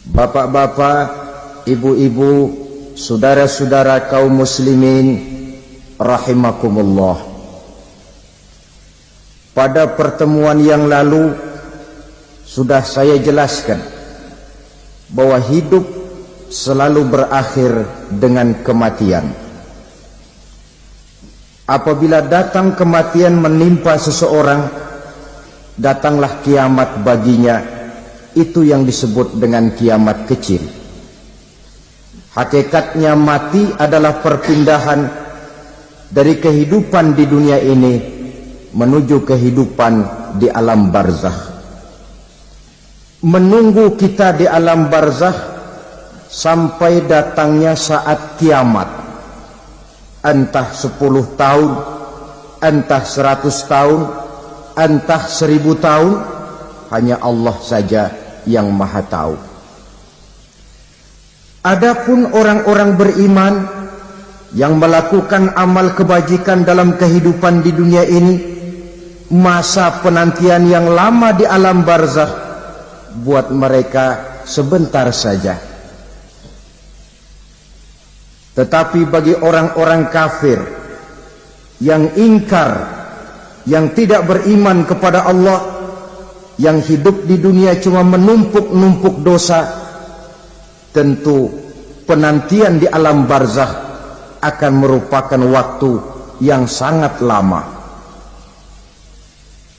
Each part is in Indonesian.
Bapak-bapak, ibu-ibu, saudara-saudara kaum muslimin rahimakumullah. Pada pertemuan yang lalu sudah saya jelaskan bahwa hidup selalu berakhir dengan kematian. Apabila datang kematian menimpa seseorang, datanglah kiamat baginya. Itu yang disebut dengan kiamat kecil. Hakikatnya mati adalah perpindahan dari kehidupan di dunia ini menuju kehidupan di alam barzakh. Menunggu kita di alam barzakh sampai datangnya saat kiamat. Entah 10 tahun, entah 100 tahun, entah 1000 tahun, hanya Allah saja yang maha tahu. Adapun orang-orang beriman yang melakukan amal kebajikan dalam kehidupan di dunia ini, masa penantian yang lama di alam barzakh buat mereka sebentar saja. Tetapi bagi orang-orang kafir yang ingkar, yang tidak beriman kepada Allah, yang hidup di dunia cuma menumpuk-numpuk dosa, tentu penantian di alam barzakh akan merupakan waktu yang sangat lama.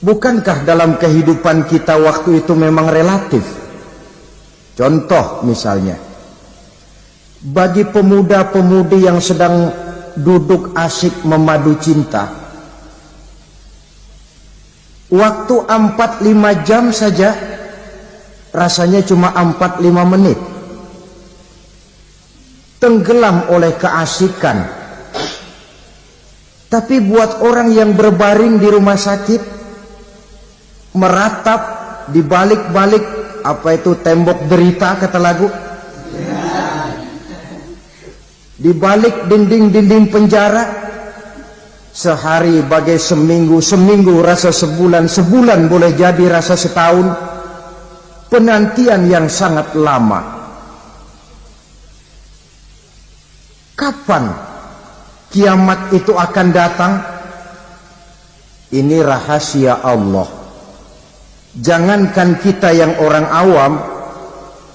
Bukankah dalam kehidupan kita waktu itu memang relatif? Contoh misalnya, bagi pemuda-pemudi yang sedang duduk asyik memadu cinta, waktu 4-5 jam saja rasanya cuma 4-5 menit. Tenggelam oleh keasikan. Tapi buat orang yang berbaring di rumah sakit, meratap di balik-balik apa itu tembok derita kata lagu, di balik dinding-dinding penjara, sehari bagai seminggu, seminggu rasa sebulan, sebulan boleh jadi rasa setahun. Penantian yang sangat lama. Kapan kiamat itu akan datang? Ini rahasia Allah. Jangankan kita yang orang awam,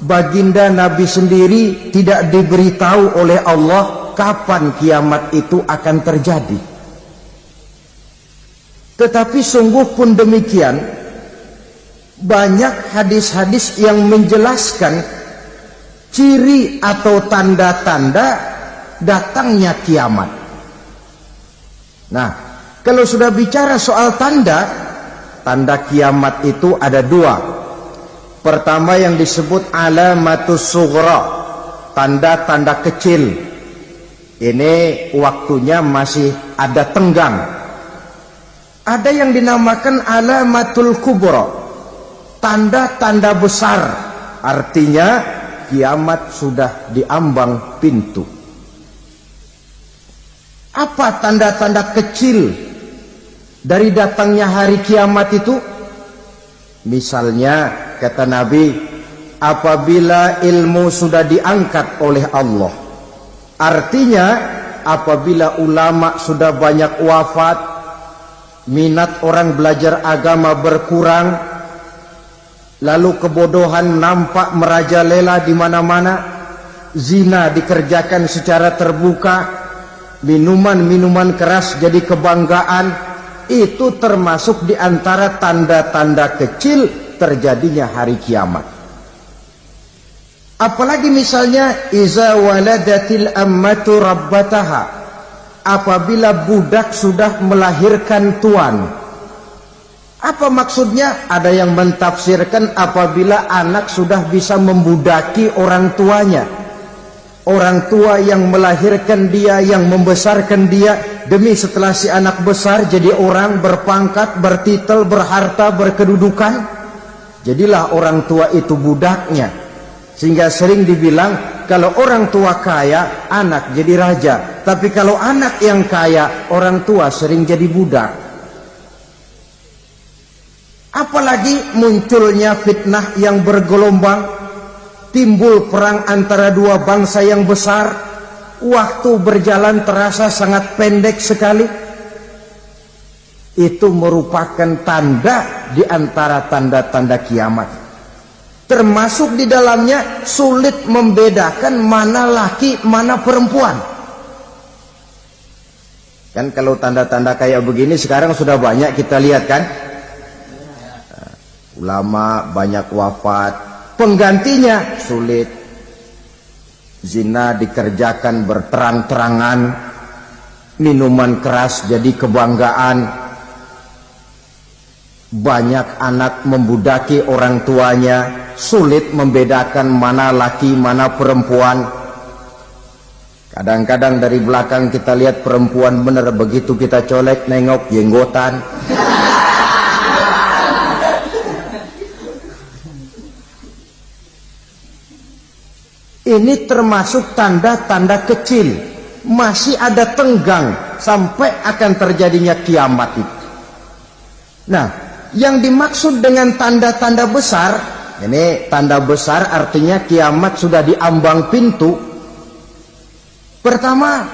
baginda Nabi sendiri tidak diberitahu oleh Allah kapan kiamat itu akan terjadi. Tetapi sungguh pun demikian, banyak hadis-hadis yang menjelaskan ciri atau tanda-tanda datangnya kiamat. Nah, kalau sudah bicara soal tanda, tanda kiamat itu ada 2. Pertama yang disebut alamatus sughra, tanda-tanda kecil. Ini waktunya masih ada tenggang. Ada yang dinamakan alamatul kubra, tanda-tanda besar, artinya kiamat sudah diambang pintu. Apa tanda-tanda kecil dari datangnya hari kiamat itu? Misalnya kata Nabi, apabila ilmu sudah diangkat oleh Allah, artinya apabila ulama sudah banyak wafat, minat orang belajar agama berkurang, lalu kebodohan nampak merajalela di mana-mana, zina dikerjakan secara terbuka, minuman-minuman keras jadi kebanggaan, itu termasuk di antara tanda-tanda kecil terjadinya hari kiamat. Apalagi misalnya iza waladatil ammatu rabbataha, apabila budak sudah melahirkan tuan. Apa maksudnya? Ada yang mentafsirkan apabila anak sudah bisa membudaki orang tuanya. Orang tua yang melahirkan dia, yang membesarkan dia, demi setelah si anak besar jadi orang berpangkat, bertitel, berharta, berkedudukan, jadilah orang tua itu budaknya. Sehingga sering dibilang kalau orang tua kaya, anak jadi raja. Tapi kalau anak yang kaya, orang tua sering jadi budak. Apalagi munculnya fitnah yang bergelombang. timbul perang antara dua bangsa yang besar, waktu berjalan terasa sangat pendek sekali. Itu merupakan tanda di antara tanda-tanda kiamat. Termasuk di dalamnya sulit membedakan mana laki, mana perempuan. Kan kalau tanda-tanda kayak begini sekarang sudah banyak kita lihat kan. Ulama banyak wafat, penggantinya sulit. Zina dikerjakan berterang-terangan, minuman keras jadi kebanggaan. Banyak anak membudaki orang tuanya, sulit membedakan mana laki mana perempuan. Kadang-kadang dari belakang kita lihat perempuan bener, begitu kita colek nengok jenggotan. Ini termasuk tanda-tanda kecil, masih ada tenggang sampai akan terjadinya kiamat itu. Nah, yang dimaksud dengan tanda-tanda besar, ini tanda besar artinya kiamat sudah di ambang pintu. Pertama,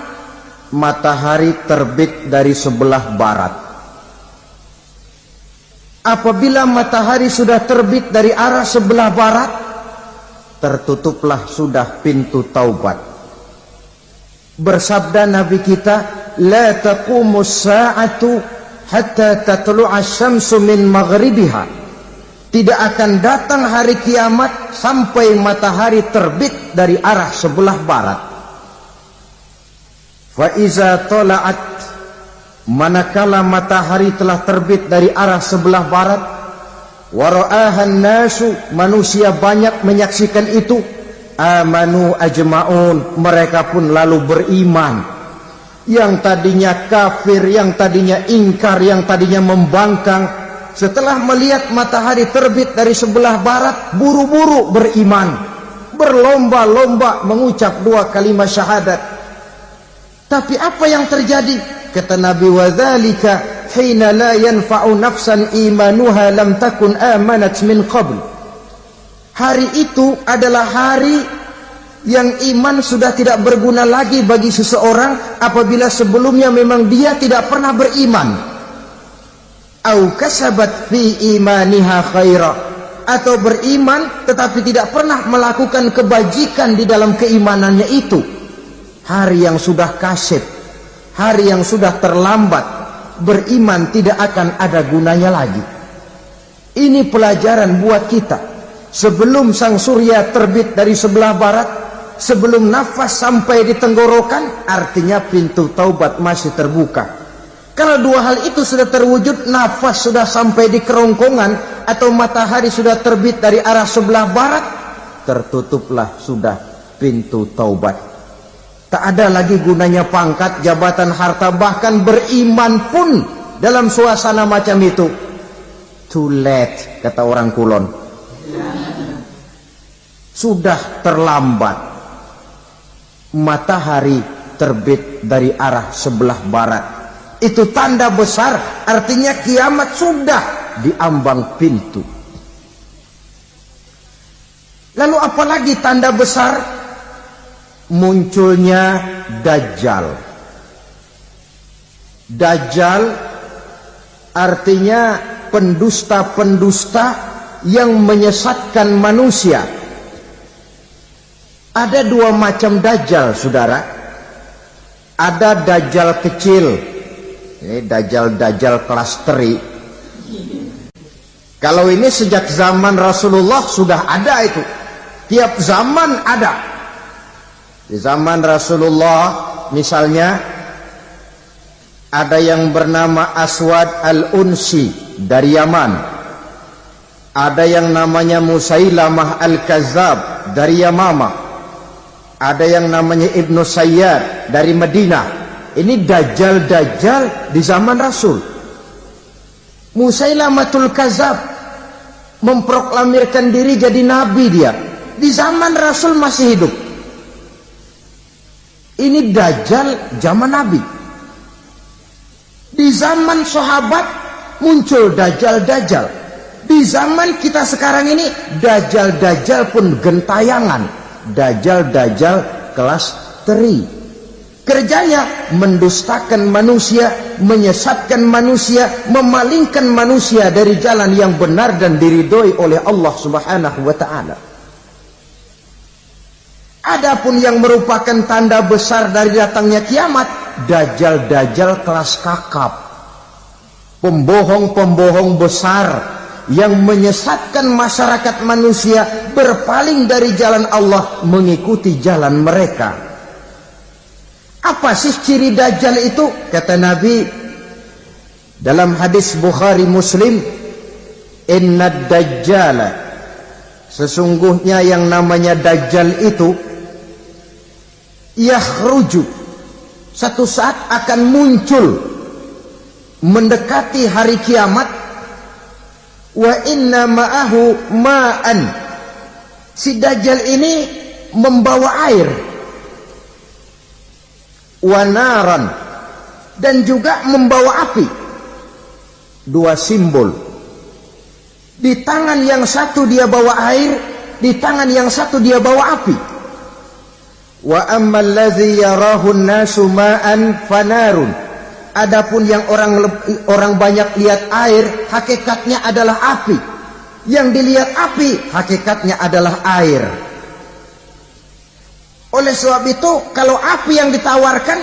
matahari terbit dari sebelah barat. Apabila matahari sudah terbit dari arah sebelah barat, tertutuplah sudah pintu taubat. Bersabda Nabi kita, la taqumus sa'atu hatta tatlu'a syamsu min maghribiha. Tidak akan datang hari kiamat sampai matahari terbit dari arah sebelah barat. Fa iza tala'at, manakala matahari telah terbit dari arah sebelah barat, wa ra'ahan nasu, manusia banyak menyaksikan itu, amanu ajma'un, mereka pun lalu beriman. Yang tadinya kafir, yang tadinya ingkar, yang tadinya membangkang, setelah melihat matahari terbit dari sebelah barat, buru-buru beriman, berlomba-lomba mengucap dua kalimat syahadat. Tapi apa yang terjadi? Kata Nabi, wadzalika hina la yanfa'u nafsan imanuha lam takun amanat min qabl. Hari itu adalah hari yang iman sudah tidak berguna lagi bagi seseorang apabila sebelumnya memang dia tidak pernah beriman. Au kasabat fi imaniha khaira, atau beriman tetapi tidak pernah melakukan kebajikan di dalam keimanannya itu. Hari yang sudah kasib, hari yang sudah terlambat, beriman tidak akan ada gunanya lagi. Ini pelajaran buat kita. Sebelum sang surya terbit dari sebelah barat, sebelum nafas sampai di tenggorokan, artinya pintu taubat masih terbuka. Kalau dua hal itu sudah terwujud, nafas sudah sampai di kerongkongan atau matahari sudah terbit dari arah sebelah barat, tertutuplah sudah pintu taubat. Tak ada lagi gunanya pangkat, jabatan, harta, bahkan beriman pun dalam suasana macam itu. Too late, kata orang Kulon. Sudah terlambat. Matahari terbit dari arah sebelah barat. Itu tanda besar, artinya kiamat sudah di ambang pintu. Lalu apalagi tanda besar? Munculnya Dajjal. Dajjal artinya pendusta-pendusta yang menyesatkan manusia. Ada dua macam Dajjal, saudara. Ada Dajjal kecil, ini Dajjal kelas teri. Kalau ini sejak zaman Rasulullah sudah ada itu. Tiap zaman ada. Di zaman Rasulullah misalnya ada yang bernama Aswad al-Unsi dari Yaman. Ada yang namanya Musailamah al-Kazzab dari Yamamah. Ada yang namanya Ibnu Sayyad dari Madinah. Ini Dajjal-Dajjal di zaman Rasul. Musailamatul Kazzab memproklamirkan diri jadi nabi dia. Di zaman Rasul masih hidup. Ini Dajjal zaman Nabi. Di zaman sahabat muncul Dajjal-Dajjal. Di zaman kita sekarang ini, dajjal-dajjal pun gentayangan. Dajjal-dajjal kelas teri. Kerjanya mendustakan manusia, menyesatkan manusia, memalingkan manusia dari jalan yang benar dan diridhoi oleh Allah Subhanahu wa ta'ala. Adapun yang merupakan tanda besar dari datangnya kiamat, dajjal-dajjal kelas kakap. Pembohong-pembohong besar yang menyesatkan masyarakat manusia berpaling dari jalan Allah mengikuti jalan mereka. Apa sih ciri dajjal itu? Kata Nabi dalam hadis Bukhari Muslim, "Inna dajjala", sesungguhnya yang namanya dajjal itu, yakhruju, satu saat akan muncul mendekati hari kiamat, wa inna ma'ahu ma'an, si dajjal ini membawa air, wanaran, dan juga membawa api. Dua simbol. Di tangan yang satu dia bawa air, di tangan yang satu dia bawa api. Wa ammal ladzi yarahu an-nasu ma'an fanarun. Adapun yang orang banyak lihat air, hakikatnya adalah api. Yang dilihat api, hakikatnya adalah air. Oleh sebab itu, kalau api yang ditawarkan,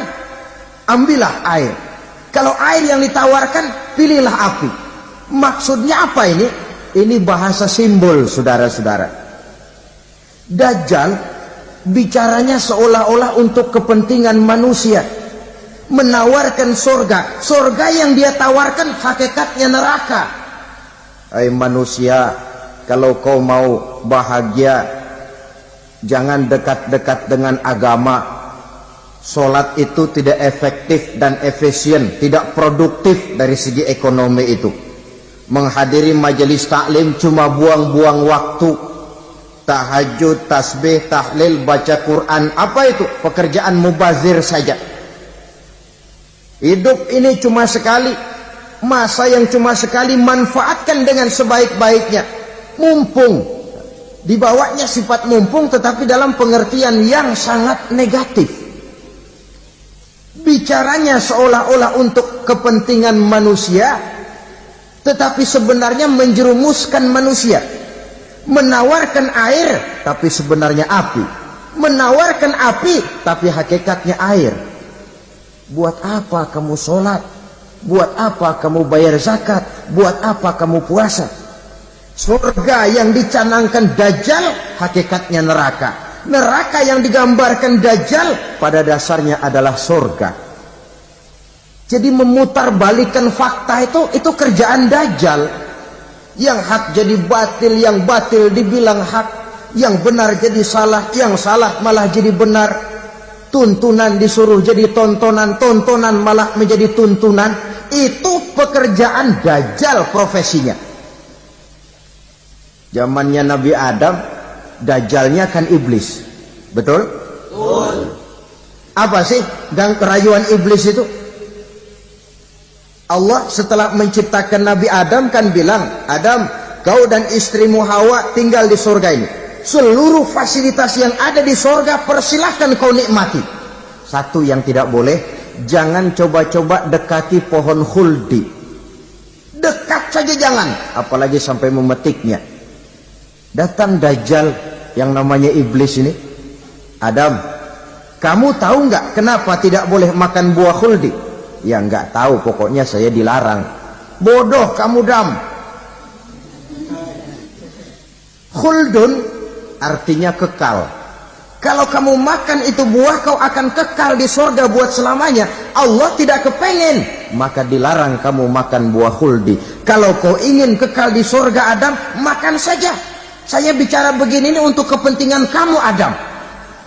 ambillah air. Kalau air yang ditawarkan, pilihlah api. Maksudnya apa ini? Ini bahasa simbol, saudara-saudara. Dajjal bicaranya seolah-olah untuk kepentingan manusia. Menawarkan surga. Surga yang dia tawarkan hakikatnya neraka. Hai manusia, kalau kau mau bahagia, jangan dekat-dekat dengan agama. Sholat itu tidak efektif dan efisien, tidak produktif dari segi ekonomi itu. Menghadiri majelis taklim cuma buang-buang waktu. Tahajud, tasbih, tahlil, baca Quran, apa itu? Pekerjaan mubazir saja. Hidup ini cuma sekali. Masa yang cuma sekali, manfaatkan dengan sebaik-baiknya. Mumpung. Dibawanya sifat mumpung, tetapi dalam pengertian yang sangat negatif. Bicaranya seolah-olah untuk kepentingan manusia, tetapi sebenarnya menjerumuskan manusia. Menawarkan air, tapi sebenarnya api. Menawarkan api, tapi hakikatnya air. Buat apa kamu sholat? Buat apa kamu bayar zakat? Buat apa kamu puasa? Surga yang dicanangkan dajjal, hakikatnya neraka. Neraka yang digambarkan dajjal, pada dasarnya adalah surga. Jadi memutarbalikkan fakta itu kerjaan dajjal. Yang hak jadi batil, yang batil dibilang hak, yang benar jadi salah, yang salah malah jadi benar. Tuntunan disuruh jadi tontonan, tontonan malah menjadi tuntunan. Itu pekerjaan dajjal profesinya. Zamannya Nabi Adam, dajjalnya kan iblis. Betul? Betul. Apa sih gang kerayuan iblis itu? Allah setelah menciptakan Nabi Adam kan bilang, Adam, kau dan istrimu Hawa tinggal di surga ini. Seluruh fasilitas yang ada di surga persilahkan kau nikmati. Satu yang tidak boleh, jangan coba-coba dekati pohon khuldi. Dekat saja jangan, apalagi sampai memetiknya. Datang dajjal yang namanya iblis ini. Adam, kamu tahu nggak kenapa tidak boleh makan buah khuldi? Ya nggak tahu, pokoknya saya dilarang. Bodoh kamu Dam. Khuldun artinya kekal. Kalau kamu makan itu buah, kau akan kekal di surga buat selamanya. Allah tidak kepengen, maka dilarang kamu makan buah khuldi. Kalau kau ingin kekal di surga Adam, makan saja. Saya bicara begini ini untuk kepentingan kamu Adam.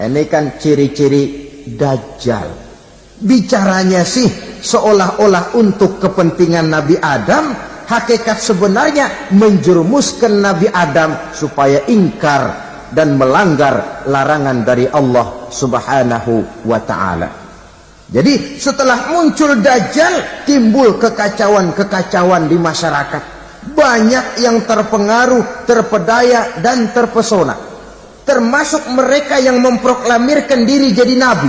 Ini kan ciri-ciri dajjal. Bicaranya sih seolah-olah untuk kepentingan Nabi Adam, hakikat sebenarnya menjerumuskan Nabi Adam supaya ingkar dan melanggar larangan dari Allah Subhanahu wa ta'ala. Jadi setelah muncul dajjal, timbul kekacauan-kekacauan di masyarakat. banyak yang terpengaruh, terpedaya dan terpesona. Termasuk mereka yang memproklamirkan diri jadi nabi,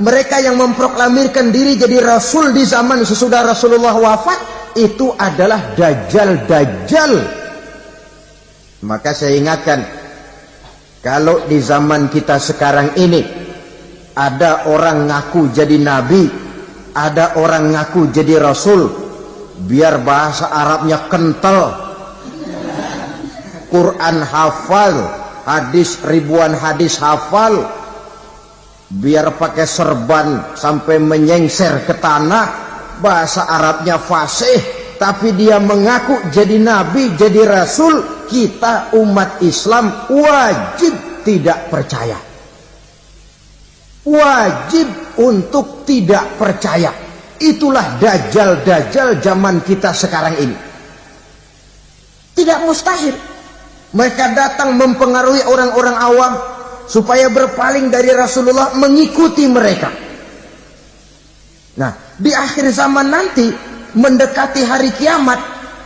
mereka yang memproklamirkan diri jadi rasul di zaman sesudah Rasulullah wafat, itu adalah dajjal-dajjal. Maka saya ingatkan, kalau di zaman kita sekarang ini ada orang ngaku jadi nabi, ada orang ngaku jadi rasul, biar bahasa Arabnya kental, Quran hafal, hadis ribuan hadis hafal, biar pakai serban sampai menyengser ke tanah, bahasa Arabnya fasih, tapi dia mengaku jadi nabi, jadi rasul, kita umat Islam wajib tidak percaya. Wajib untuk tidak percaya. Itulah dajjal-dajjal zaman kita sekarang ini. Tidak mustahil mereka datang mempengaruhi orang-orang awam supaya berpaling dari Rasulullah, mengikuti mereka. Nah, di akhir zaman nanti, mendekati hari kiamat,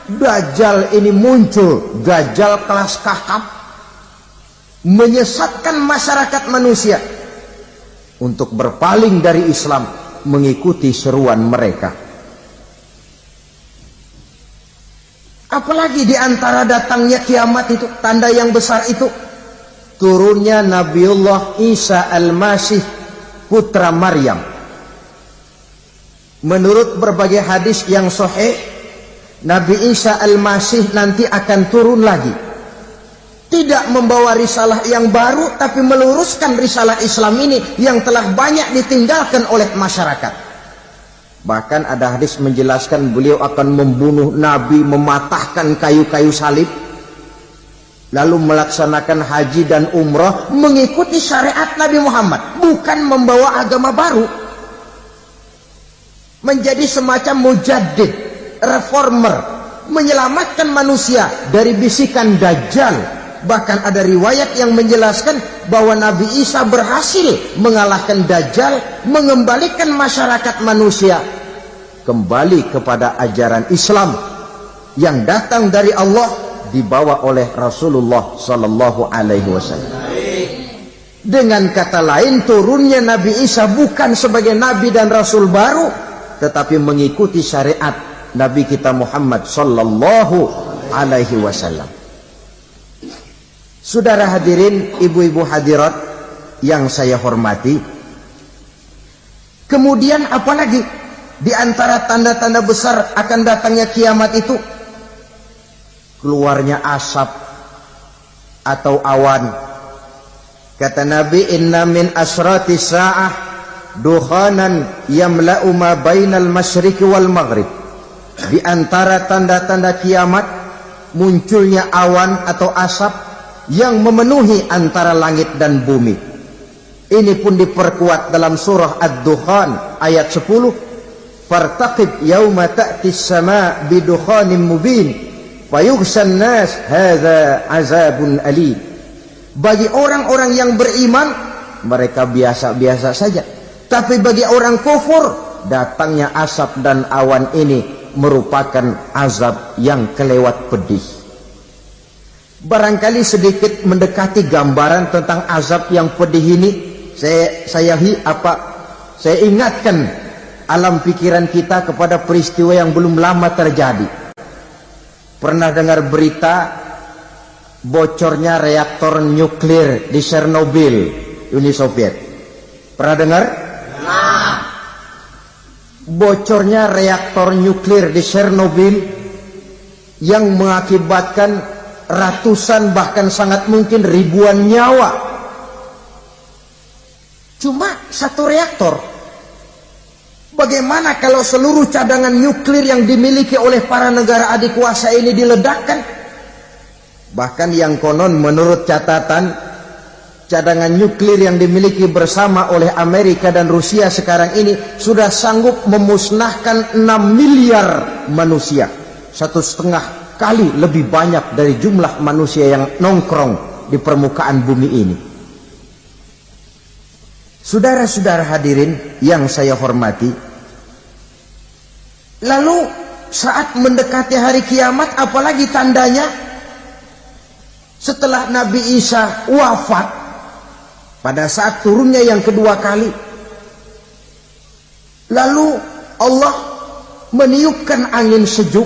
dajjal ini muncul, dajjal kelas kakap, menyesatkan masyarakat manusia untuk berpaling dari Islam, mengikuti seruan mereka. Apalagi di antara datangnya kiamat itu, tanda yang besar itu, turunnya Nabiullah Isa Al-Masih, putra Maryam. Menurut berbagai hadis yang sahih, Nabi Isa Al-Masih nanti akan turun lagi. Tidak membawa risalah yang baru, tapi meluruskan risalah Islam ini yang telah banyak ditinggalkan oleh masyarakat. Bahkan ada hadis menjelaskan beliau akan membunuh Nabi, mematahkan kayu-kayu salib, lalu melaksanakan haji dan umrah mengikuti syariat Nabi Muhammad, bukan membawa agama baru. Menjadi semacam mujaddid, reformer, menyelamatkan manusia dari bisikan dajjal. Bahkan ada riwayat yang menjelaskan bahwa Nabi Isa berhasil mengalahkan dajjal, mengembalikan masyarakat manusia kembali kepada ajaran Islam yang datang dari Allah, dibawa oleh Rasulullah sallallahu alaihi wasallam. Dengan kata lain, turunnya Nabi Isa bukan sebagai nabi dan rasul baru, tetapi mengikuti syariat Nabi kita Muhammad sallallahu alaihi wasallam. Saudara hadirin, ibu-ibu hadirat yang saya hormati, kemudian apalagi di antara tanda-tanda besar akan datangnya kiamat itu? Keluarnya asap atau awan. Kata Nabi, inna min asrati sa'ah dukhanan yamla'u ma bainal masyriqi wal maghrib. Di antara tanda-tanda kiamat, munculnya awan atau asap yang memenuhi antara langit dan bumi. Ini pun diperkuat dalam surah Ad-Dukhan ayat 10. Fartaqib yauma ta'tis sama' bidukhanin mubin fayughshan nas hadza azabun alim. Bagi orang-orang yang beriman, mereka biasa-biasa saja. Tapi bagi orang kufur, datangnya asap dan awan ini merupakan azab yang kelewat pedih. Barangkali sedikit mendekati gambaran tentang azab yang pedih ini, saya ingatkan alam pikiran kita kepada peristiwa yang belum lama terjadi. Pernah dengar berita bocornya reaktor nuklir di Chernobyl, Uni Soviet? Pernah dengar? Nah. Bocornya reaktor nuklir di Chernobyl yang mengakibatkan ratusan bahkan sangat mungkin ribuan nyawa. Cuma satu reaktor. Bagaimana kalau seluruh cadangan nuklir yang dimiliki oleh para negara adikuasa ini diledakkan? Bahkan yang konon menurut catatan, cadangan nuklir yang dimiliki bersama oleh Amerika dan Rusia sekarang ini sudah sanggup memusnahkan 6 miliar manusia. 1,5 kali lebih banyak dari jumlah manusia yang nongkrong di permukaan bumi ini. Saudara-saudara hadirin yang saya hormati, lalu saat mendekati hari kiamat, apalagi tandanya setelah Nabi Isa wafat pada saat turunnya yang kedua kali, lalu Allah meniupkan angin sejuk,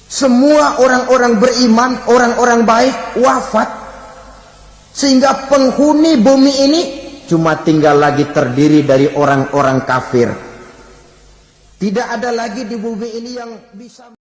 semua orang-orang beriman, orang-orang baik wafat, sehingga penghuni bumi ini cuma tinggal lagi terdiri dari orang-orang kafir. Tidak ada lagi di bumi ini yang bisa